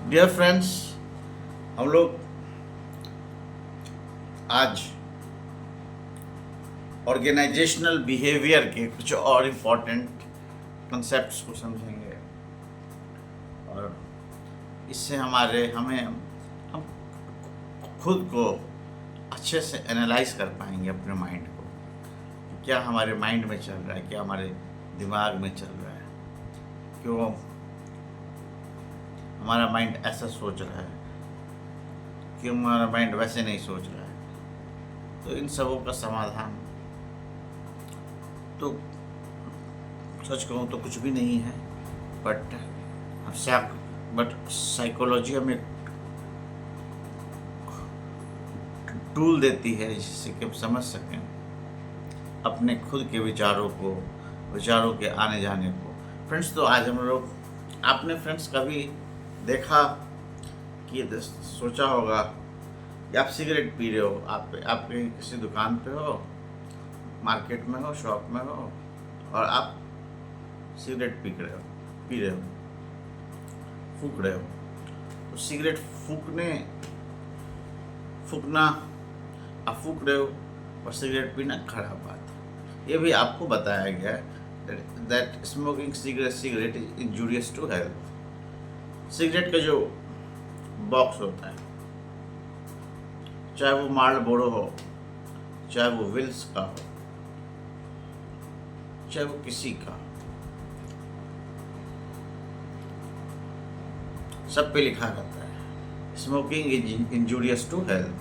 Dear friends, हम लोग आज ऑर्गेनाइजेशनल बिहेवियर के कुछ और इम्पोर्टेंट कंसेप्ट्स को समझेंगे और इससे हम खुद को अच्छे से एनालाइज कर पाएंगे अपने माइंड को कि क्या हमारे माइंड में चल रहा है, क्या हमारे दिमाग में चल रहा है, क्यों हमारा माइंड ऐसा सोच रहा है, क्यों हमारा माइंड वैसे नहीं सोच रहा है। तो इन सबों का समाधान तो सच कहूँ तो कुछ भी नहीं है, बट साइकोलॉजी हमें टूल देती है जिससे कि हम समझ सकें अपने खुद के विचारों के आने जाने को। फ्रेंड्स, तो आज हम लोग, आपने फ्रेंड्स कभी देखा कि सोचा होगा कि आप सिगरेट पी रहे हो, आपके किसी दुकान पे हो, मार्केट में हो, शॉप में हो, और आप सिगरेट पी रहे हो, फूक रहे हो। तो सिगरेट फूकना आप फूक रहे हो और सिगरेट पीना खराब बात है। ये भी आपको बताया गया है that smoking cigarette is injurious to health. Cigarette का जो बॉक्स होता है, चाहे वो मार्लबोरो हो, चाहे वो विल्स का हो, चाहे वो किसी का, सब पे लिखा रहता है smoking is injurious to health.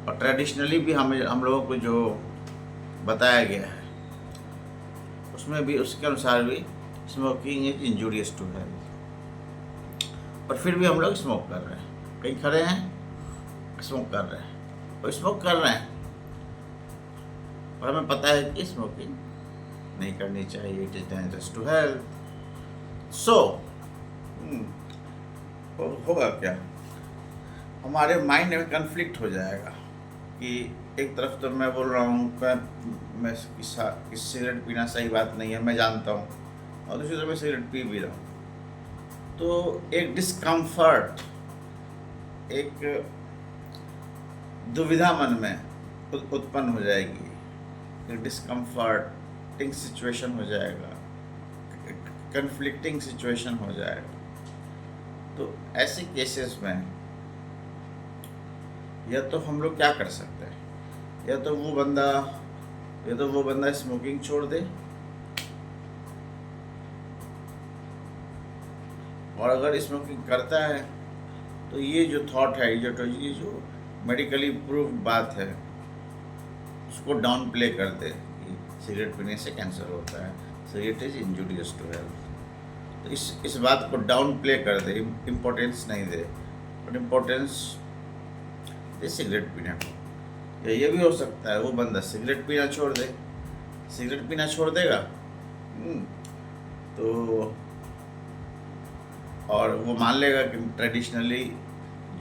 और ट्रेडिशनली भी हम लोगों को जो बताया गया है उसमें भी, उसके अनुसार भी smoking is injurious to health. पर फिर भी हम लोग स्मोक कर रहे हैं, कहीं खड़े हैं स्मोक कर रहे हैं और स्मोक कर रहे हैं, और हमें पता है कि स्मोकिंग नहीं करनी चाहिए, it is dangerous to health. So होगा क्या, हमारे माइंड में कन्फ्लिक्ट हो जाएगा कि एक तरफ तो मैं बोल रहा हूँ मैं सिगरेट पीना सही बात नहीं है, मैं जानता हूँ, और दूसरी तरफ मैं सिगरेट पी भी रहा हूँ। तो एक डिस्कम्फर्ट, एक दुविधा मन में उत्पन्न हो जाएगी, एक डिस्कम्फर्टिंग सिचुएशन हो जाएगा, कन्फ्लिक्टिंग सिचुएशन हो जाएगा। तो ऐसे केसेस में या तो हम लोग क्या कर सकते हैं, या तो वो बंदा स्मोकिंग छोड़ दे, और अगर स्मोकिंग करता है तो ये जो थॉट है, ये जो मेडिकली प्रूव बात है, उसको डाउन प्ले कर दे कि सिगरेट पीने से कैंसर होता है, cigarette is injurious to health. तो इस बात को डाउन प्ले कर दे, इम्पोर्टेंस नहीं दे, बट इम्पोर्टेंस दे सिगरेट पीने को। या ये भी हो सकता है वो बंदा सिगरेट पीना छोड़ दे, सिगरेट पीना छोड़ देगा तो, और वो मान लेगा कि ट्रेडिशनली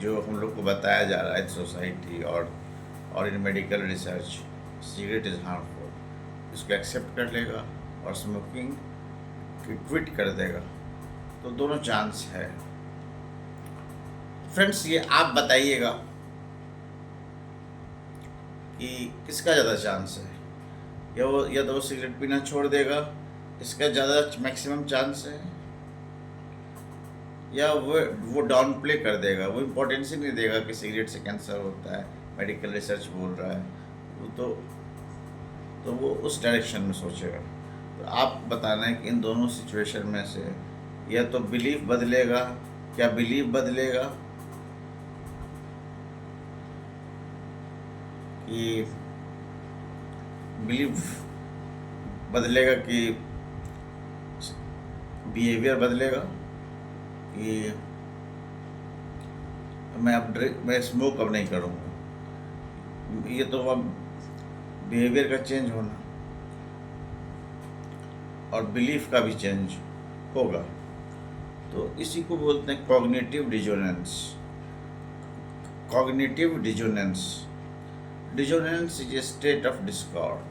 जो हम लोग को बताया जा रहा है सोसाइटी और इन medical research, cigarette is harmful, इसको एक्सेप्ट कर लेगा और स्मोकिंग क्विट कर देगा। तो दोनों चांस है। फ्रेंड्स, ये आप बताइएगा कि किसका ज़्यादा चांस है, या तो वो सिगरेट पीना छोड़ देगा, इसका ज़्यादा मैक्सिमम चांस है, या वो डाउन प्ले कर देगा, वो इम्पोर्टेंस ही नहीं देगा कि सिगरेट से कैंसर होता है, मेडिकल रिसर्च बोल रहा है, वो तो वो उस डायरेक्शन में सोचेगा। तो आप बताना है कि इन दोनों सिचुएशन में से या तो बिलीफ बदलेगा, क्या बिलीफ बदलेगा कि बिहेवियर बदलेगा कि मैं स्मोक अब नहीं करूँगा। ये तो अब बिहेवियर का चेंज होना और बिलीफ का भी चेंज होगा। तो इसी को बोलते हैं cognitive डिजोनेंस। Dissonance is a state of discord.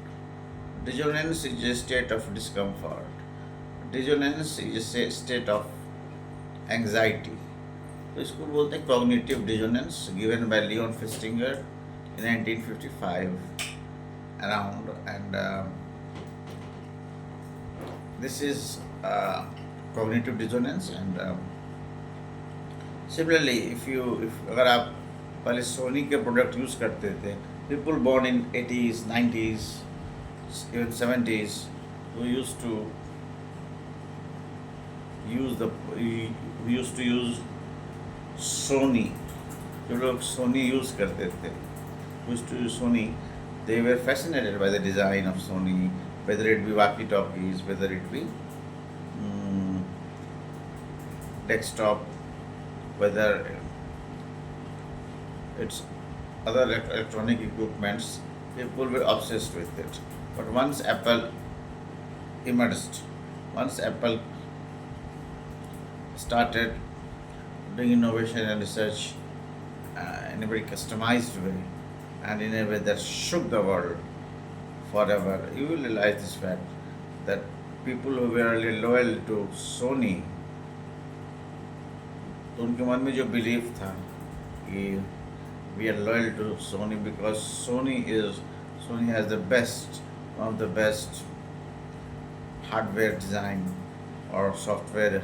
Dissonance is a state of discomfort. Dissonance is a state of anxiety. तो इसको बोलते हैं cognitive dissonance, given by Leon Festinger in 1955 around, and this is cognitive dissonance. And similarly, if अगर आप पहले सोनी के product use करते थे, people born in 80s, 90s, even 70s who used to use Soni, जो लोग सोनी यूज़ करते थे, used to use Sony, they were fascinated by the design of Sony, whether it be walkie-talkies, whether it be desktop, whether it's other electronic equipments. People were obsessed with it. But once Apple emerged, once Apple started doing innovation and research in a very customized way, and in a way that shook the world forever, you will realize this fact that people who were really loyal to Sony, तो उनके मन में जो belief था कि we are loyal to Sony because Sony has the best, one of the best hardware design or software,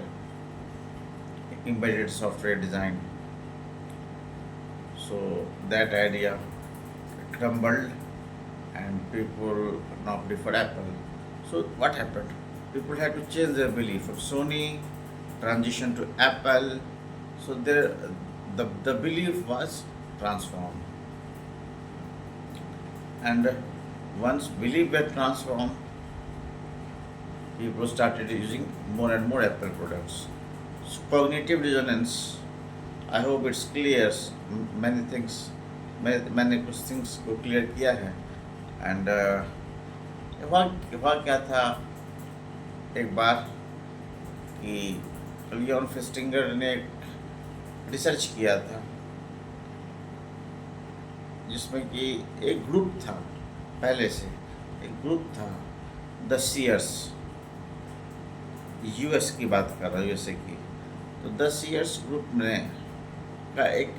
embedded software design. So that idea crumbled and people now prefer Apple. So what happened? People had to change their belief of Sony, transition to Apple. So the belief was transformed. And once belief got transformed, people started using more and more Apple products. So cognitive dissonance, I hope it's clear many things. मैंने कुछ things को clear किया है. And वहाँ क्या था, एक बार कि लियोन फेस्टिंगर ने एक रिसर्च किया था जिसमें कि एक ग्रुप था, पहले से एक ग्रुप था, द सीयर्स, यूएस की बात कर रहा हूँ, यूएसए की. तो द सीयर्स ग्रुप ने का एक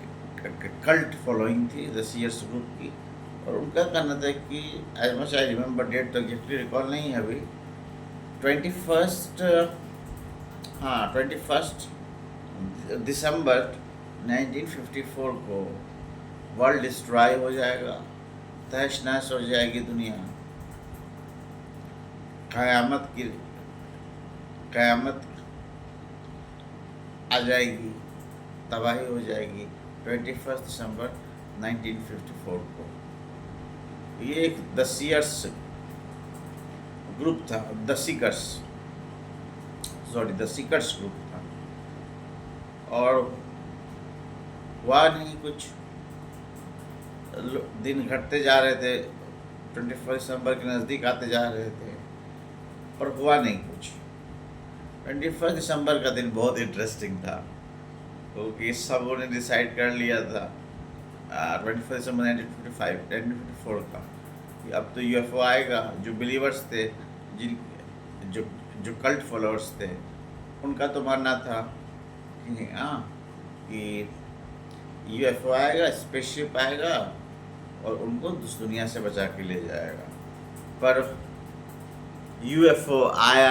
कल्ट फॉलोइंग थी द सीयर्स ग्रुप की. और उनका कहना था कि as much I remember, date तो एग्जैक्टली रिकॉल नहीं है अभी, 21 दिसंबर 1954 को वर्ल्ड डिस्ट्रॉय हो जाएगा, तहस नहस हो जाएगी दुनिया, क़यामत आ जाएगी, तबाही हो जाएगी 21 दिसंबर 1954 को. ये एक द सीयर्स ग्रुप था, द सीकर्स ग्रुप था. और हुआ नहीं कुछ, दिन घटते जा रहे थे, 21 दिसंबर के नज़दीक आते जा रहे थे, पर हुआ नहीं कुछ. 21 दिसंबर का दिन बहुत इंटरेस्टिंग था क्योंकि सबों ने डिसाइड कर लिया था 21 दिसंबर 1954 का कि अब तो यूएफओ आएगा. जो बिलीवर्स थे, जो कल्ट फॉलोअर्स थे, उनका तो मानना था कि यूएफओ आएगा, स्पेसशिप आएगा और उनको इस दुनिया से बचा के ले जाएगा. पर यूएफओ आया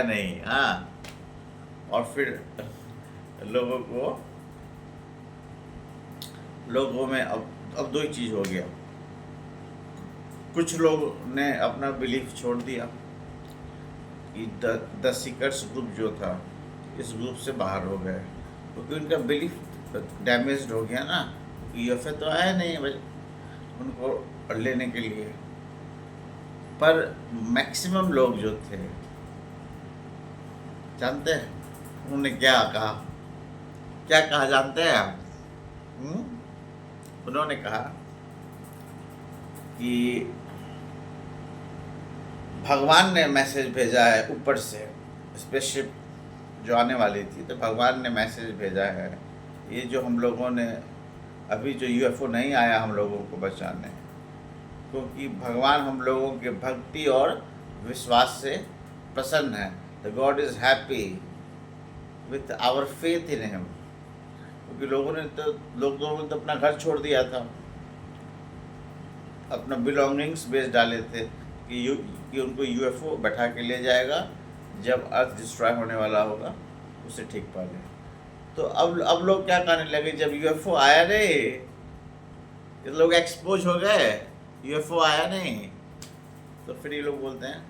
नहीं. और फिर लोगों में अब दो ही चीज़ हो गया. कुछ लोग ने अपना बिलीफ छोड़ दिया कि द सीकर्स ग्रुप जो था, इस ग्रुप से बाहर हो गए क्योंकि उनका बिलीफ डैमेज्ड हो गया ना. यूएफओ तो आया नहीं उनको लेने के लिए. पर मैक्सिमम लोग जो थे, जानते हैं उन्होंने क्या कहा जानते हैं आप? उन्होंने कहा कि भगवान ने मैसेज भेजा है ऊपर से, स्पेसशिप जो आने वाली थी, तो भगवान ने मैसेज भेजा है. ये जो हम लोगों ने अभी जो यूएफओ नहीं आया हम लोगों को बचाने, क्योंकि भगवान हम लोगों के भक्ति और विश्वास से प्रसन्न है. The God is happy with our faith in him. क्योंकि लोगों ने तो अपना घर छोड़ दिया था, अपना बिलोंगिंग्स बेच डाले थे कि उनको यूएफओ बैठा के ले जाएगा, जब अर्थ डिस्ट्रॉय होने वाला होगा उसे ठीक पा ले। तो अब लोग क्या कहने लगे, जब यूएफओ आया नहीं, ये लोग एक्सपोज हो गए, यूएफओ आया नहीं, तो फिर ये लोग बोलते हैं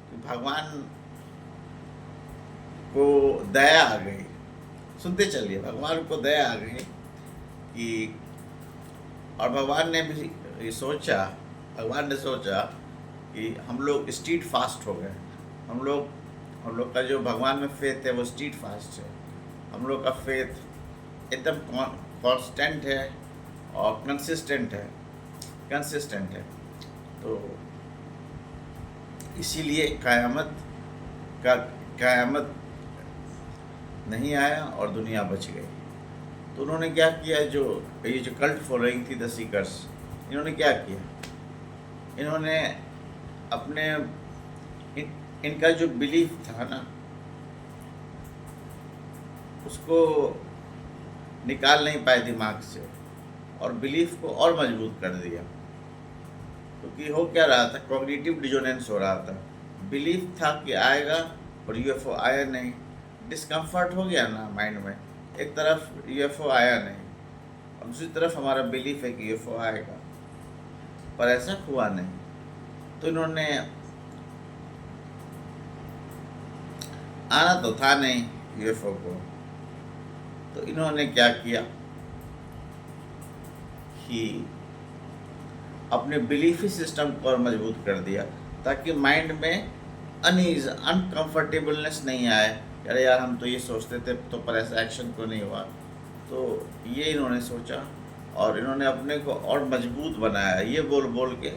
कि भगवान को दया आ गई। सुनते चलिए, भगवान को दया आ गई कि, और भगवान ने भी ये सोचा, भगवान ने सोचा कि हम लोग स्ट्रीट फास्ट हो गए, हम लोग का जो भगवान में फेथ है वो स्ट्रीट फास्ट है, हम लोग का फेथ एकदम कांस्टेंट है और कंसिस्टेंट है। तो इसीलिए क़यामत नहीं आया और दुनिया बच गई। तो उन्होंने क्या किया, ये जो कल्ट फॉलोइंग थी द सीकर्स, इन्होंने क्या किया, इन्होंने अपने इनका जो बिलीफ था ना, उसको निकाल नहीं पाए दिमाग से और बिलीफ को और मजबूत कर दिया। क्योंकि हो क्या रहा था, कॉग्निटिव डिजोनेंस हो रहा था। बिलीफ था कि आएगा और यूएफओ आया नहीं, डिस्कम्फर्ट हो गया ना माइंड में। एक तरफ यूएफओ आया नहीं और दूसरी तरफ हमारा बिलीफ है कि यूएफओ आएगा, पर ऐसा हुआ नहीं। तो इन्होंने, आना तो था नहीं यूएफओ को, तो इन्होंने क्या किया कि अपने बिलीफी सिस्टम को और मजबूत कर दिया, ताकि माइंड में अनईज, अनकंफर्टेबलनेस नहीं आए। अरे यार, हम तो ये सोचते थे तो पर ऐसा एक्शन क्यों नहीं हुआ। तो ये इन्होंने सोचा और इन्होंने अपने को और मजबूत बनाया, ये बोल बोल के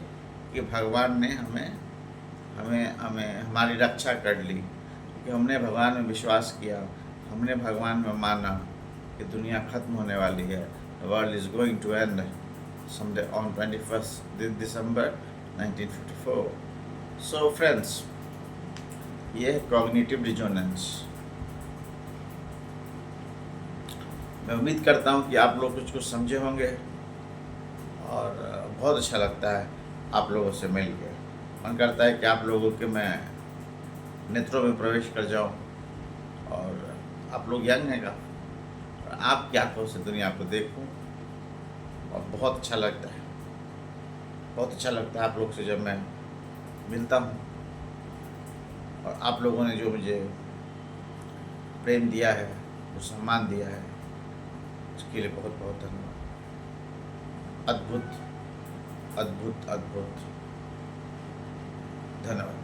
कि भगवान ने हमें हमारी रक्षा कर ली, क्योंकि हमने भगवान में विश्वास किया, हमने भगवान में माना कि दुनिया ख़त्म होने वाली है, the world is going to end someday on 21st December 1954. So friends, ये है कॉग्निटिव डिजोनेंस। मैं उम्मीद करता हूँ कि आप लोग कुछ समझे होंगे और बहुत अच्छा लगता है आप लोगों से मिल के। मन करता है कि आप लोगों के मैं नेत्रों में प्रवेश कर जाऊँ, और आप लोग यंग हैं का, और आपकी आंखों से दुनिया को देखूँ, और बहुत अच्छा लगता है, बहुत अच्छा लगता है आप लोग से जब मैं मिलता हूँ। और आप लोगों ने जो मुझे प्रेम दिया है, जो सम्मान दिया है, उसके लिए बहुत बहुत धन्यवाद। अद्भुत अद्भुत अद्भुत, धन्यवाद।